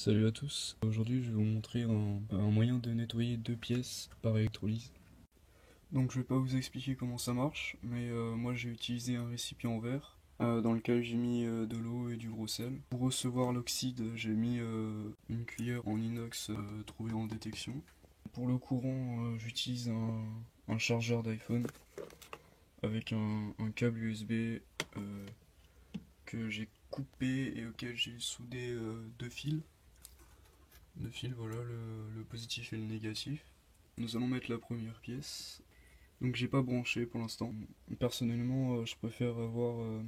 Salut à tous, aujourd'hui je vais vous montrer un moyen de nettoyer deux pièces par électrolyse. Donc je vais pas vous expliquer comment ça marche, mais moi j'ai utilisé un récipient en verre dans lequel j'ai mis de l'eau et du gros sel. Pour recevoir l'oxyde, j'ai mis une cuillère en inox trouvée en détection. Pour le courant, j'utilise un chargeur d'iPhone avec un câble USB que j'ai coupé et auquel j'ai soudé deux fils. Voilà, le positif et le négatif. Nous allons mettre la première pièce. Donc j'ai pas branché pour l'instant. Personnellement, je préfère avoir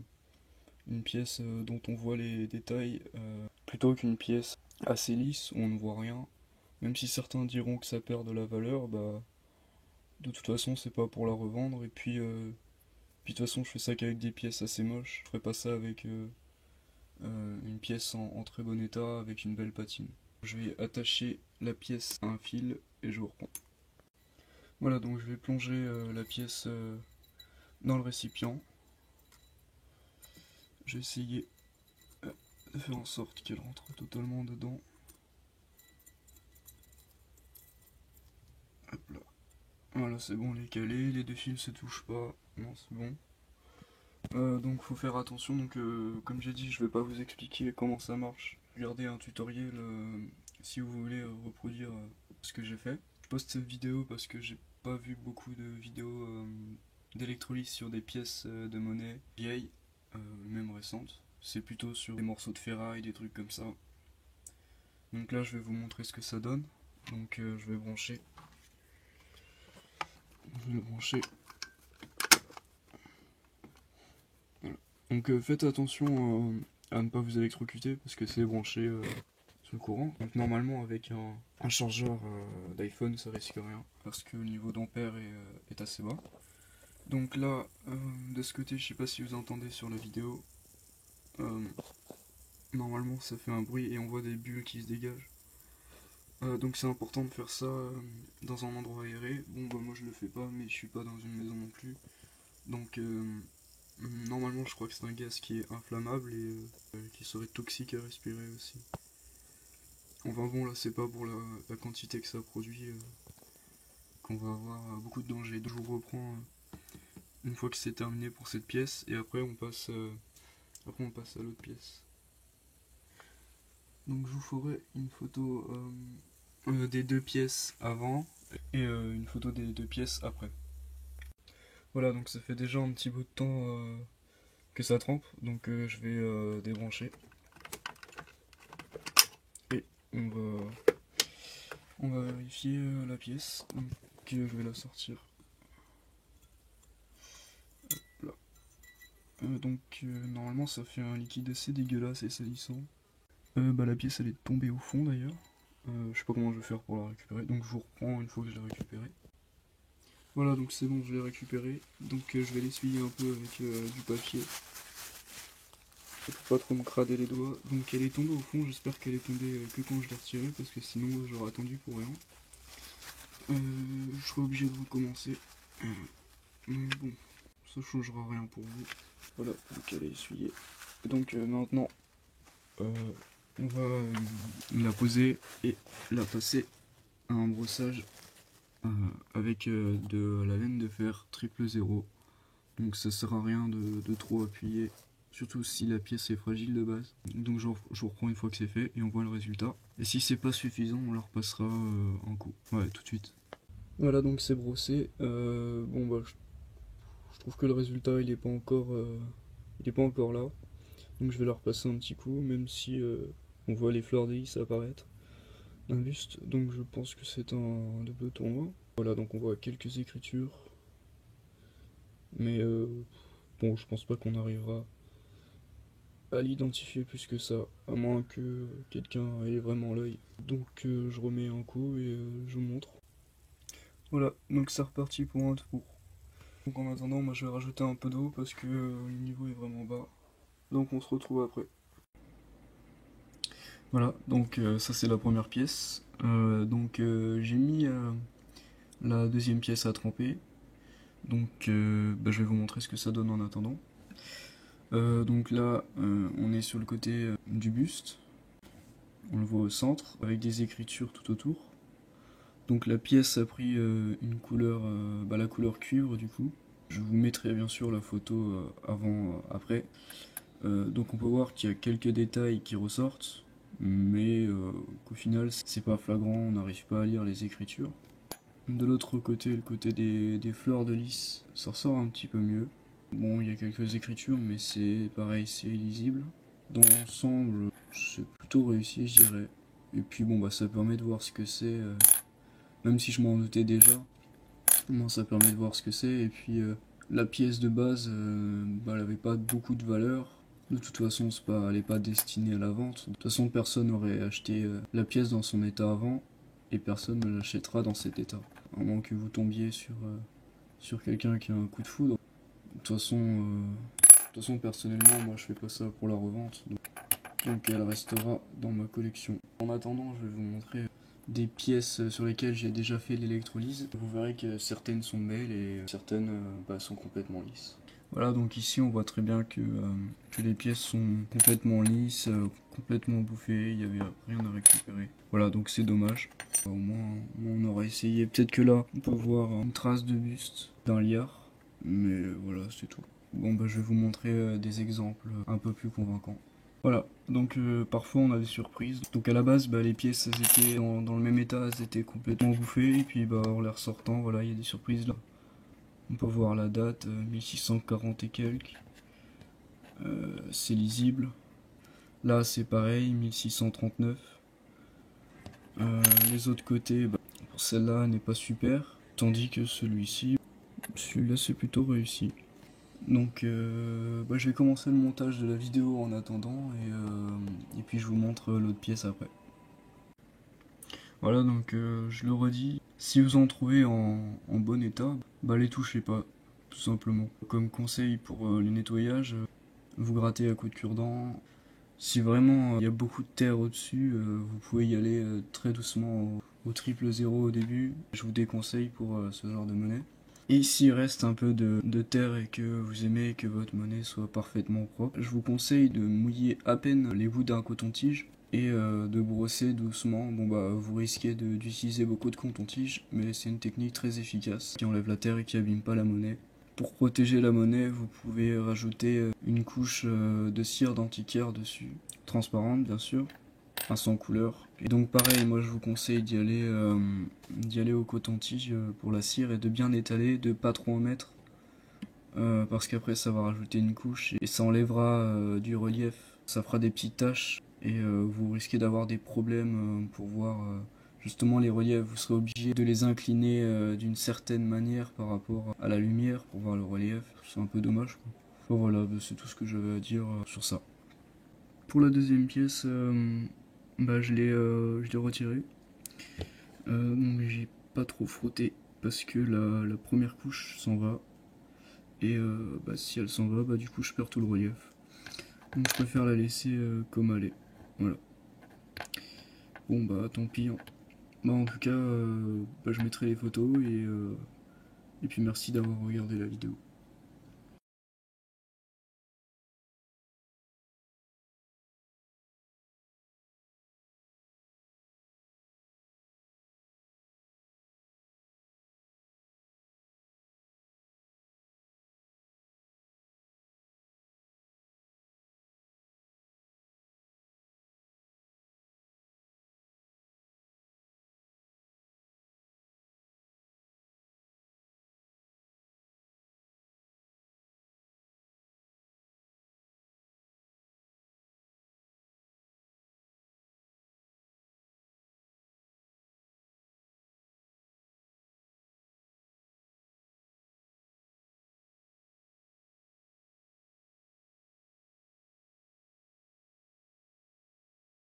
une pièce dont on voit les détails plutôt qu'une pièce assez lisse où on ne voit rien. Même si certains diront que ça perd de la valeur, bah de toute façon c'est pas pour la revendre. Et puis de toute façon je fais ça qu'avec des pièces assez moches. Je ferai pas ça avec une pièce en très bon état avec une belle patine. Je vais attacher la pièce à un fil et je vous reprends. Voilà, donc je vais plonger la pièce dans le récipient. Je vais essayer de faire en sorte qu'elle rentre totalement dedans. Hop là. Voilà, c'est bon, elle est calée, les deux fils se touchent pas. Non, c'est bon. Donc faut faire attention, donc comme j'ai dit, je vais pas vous expliquer comment ça marche. Regardez un tutoriel si vous voulez reproduire ce que j'ai fait. Je poste cette vidéo parce que j'ai pas vu beaucoup de vidéos d'électrolyse sur des pièces de monnaie vieilles, même récentes. C'est plutôt sur des morceaux de ferraille, des trucs comme ça. Donc là je vais vous montrer ce que ça donne. Donc je vais brancher. Voilà. Donc faites attention à ne pas vous électrocuter parce que c'est branché sur le courant. Donc normalement avec un chargeur d'iPhone ça risque rien parce que le niveau d'ampère est assez bas. Donc là de ce côté, je sais pas si vous entendez sur la vidéo, normalement ça fait un bruit et on voit des bulles qui se dégagent. Donc c'est important de faire ça dans un endroit aéré. Bon bah moi je le fais pas, mais je suis pas dans une maison non plus. Donc normalement je crois que c'est un gaz qui est inflammable et qui serait toxique à respirer aussi. Enfin bon là c'est pas pour la quantité que ça produit qu'on va avoir beaucoup de danger. Donc je vous reprends une fois que c'est terminé pour cette pièce et après on passe à l'autre pièce. Donc je vous ferai une photo des deux pièces avant et une photo des deux pièces après. Voilà, donc ça fait déjà un petit bout de temps que ça trempe, donc je vais débrancher. Et on va vérifier la pièce, donc je vais la sortir. Hop là. Normalement ça fait un liquide assez dégueulasse et salissant. La pièce elle est tombée au fond d'ailleurs. Je sais pas comment je vais faire pour la récupérer, donc je vous reprends une fois que je l'ai récupérée. Voilà, donc c'est bon, je l'ai récupéré. Donc je vais l'essuyer un peu avec du papier. Pour pas trop me crader les doigts. Donc elle est tombée au fond, j'espère qu'elle est tombée que quand je l'ai retirée, parce que sinon j'aurais attendu pour rien. Je serai obligé de recommencer. Mais bon, ça changera rien pour vous. Voilà, donc elle est essuyée. Donc maintenant, on va la poser et la passer à un brossage avec de la laine de fer 000. Donc ça sert à rien de trop appuyer, surtout si la pièce est fragile de base. Donc je vous reprends une fois que c'est fait et on voit le résultat. Et si c'est pas suffisant, on la repassera en coup. Ouais, tout de suite. Voilà, donc c'est brossé. Je trouve que le résultat il est pas encore là. Donc je vais la repasser un petit coup, même si on voit les fleurs de lys apparaître d'un buste. Donc je pense que c'est un double tournoi. Voilà, donc on voit quelques écritures. Mais bon, je pense pas qu'on arrivera à l'identifier plus que ça, à moins que quelqu'un ait vraiment l'œil. Donc je remets un coup et je vous montre. Voilà, donc c'est reparti pour un tour. Donc en attendant, moi je vais rajouter un peu d'eau parce que le niveau est vraiment bas. Donc on se retrouve après. Voilà, donc ça c'est la première pièce. J'ai mis la deuxième pièce à tremper. Donc je vais vous montrer ce que ça donne en attendant. Donc là, on est sur le côté du buste. on le voit au centre, avec des écritures tout autour. Donc la pièce a pris une couleur, la couleur cuivre du coup. Je vous mettrai bien sûr la photo avant, après. Donc on peut voir qu'il y a quelques détails qui ressortent, mais qu'au final c'est pas flagrant, on n'arrive pas à lire les écritures. De l'autre côté, le côté des fleurs de lys, ça ressort un petit peu mieux. Bon, il y a quelques écritures, mais c'est pareil, c'est illisible. Dans l'ensemble, c'est plutôt réussi, je dirais. Et puis bon, ça permet de voir ce que c'est, même si je m'en doutais déjà. Moi, ça permet de voir ce que c'est. Et puis la pièce de base, elle avait pas beaucoup de valeur. De toute façon, elle n'est pas destinée à la vente. De toute façon, personne n'aurait acheté la pièce dans son état avant, et personne ne l'achètera dans cet état. À moins que vous tombiez sur quelqu'un qui a un coup de foudre. De toute façon, personnellement, moi je fais pas ça pour la revente. Donc elle restera dans ma collection. En attendant, je vais vous montrer des pièces sur lesquelles j'ai déjà fait l'électrolyse. Vous verrez que certaines sont belles et certaines sont complètement lisses. Voilà, donc ici on voit très bien que les pièces sont complètement lisses, complètement bouffées, il n'y avait rien à récupérer. Voilà, donc c'est dommage. Au moins on aurait essayé. Peut-être que là on peut voir une trace de buste d'un liard, mais voilà, c'est tout. Bon, je vais vous montrer des exemples un peu plus convaincants. Voilà, donc parfois on a des surprises. Donc à la base, les pièces elles étaient dans le même état, elles étaient complètement bouffées, et puis en les ressortant, voilà, il y a des surprises là. On peut voir la date, 1640 et quelques. C'est lisible. Là c'est pareil, 1639. Les autres côtés, pour celle-là n'est pas super. Tandis que celui-là c'est plutôt réussi. Donc je vais commencer le montage de la vidéo en attendant, et puis je vous montre l'autre pièce après. Voilà, donc je le redis, si vous en trouvez en bon état, les touchez pas, tout simplement. Comme conseil pour les nettoyages, vous grattez à coups de cure-dent. Si vraiment il y a beaucoup de terre au-dessus, vous pouvez y aller très doucement au 000 au début. Je vous déconseille pour ce genre de monnaie. Et s'il reste un peu de terre et que vous aimez que votre monnaie soit parfaitement propre, je vous conseille de mouiller à peine les bouts d'un coton-tige et de brosser doucement. Vous risquez d'utiliser beaucoup de coton-tige, mais c'est une technique très efficace qui enlève la terre et qui abîme pas la monnaie. Pour protéger la monnaie, vous pouvez rajouter une couche de cire d'antiquaire dessus, transparente bien sûr, sans couleur. Et donc pareil, moi je vous conseille d'y aller au coton-tige pour la cire et de bien étaler, de pas trop en mettre, parce qu'après ça va rajouter une couche et ça enlèvera du relief, ça fera des petites taches et vous risquez d'avoir des problèmes pour voir justement les reliefs. Vous serez obligé de les incliner d'une certaine manière par rapport à la lumière pour voir le relief. C'est un peu dommage, quoi. Bon, voilà, c'est tout ce que j'avais à dire sur ça. Pour la deuxième pièce, je l'ai retiré. Donc j'ai pas trop frotté parce que la première couche s'en va. Et si elle s'en va, du coup je perds tout le relief. Donc je préfère la laisser comme elle est. Voilà. Bon tant pis. Hein. En tout cas, je mettrai les photos et puis merci d'avoir regardé la vidéo.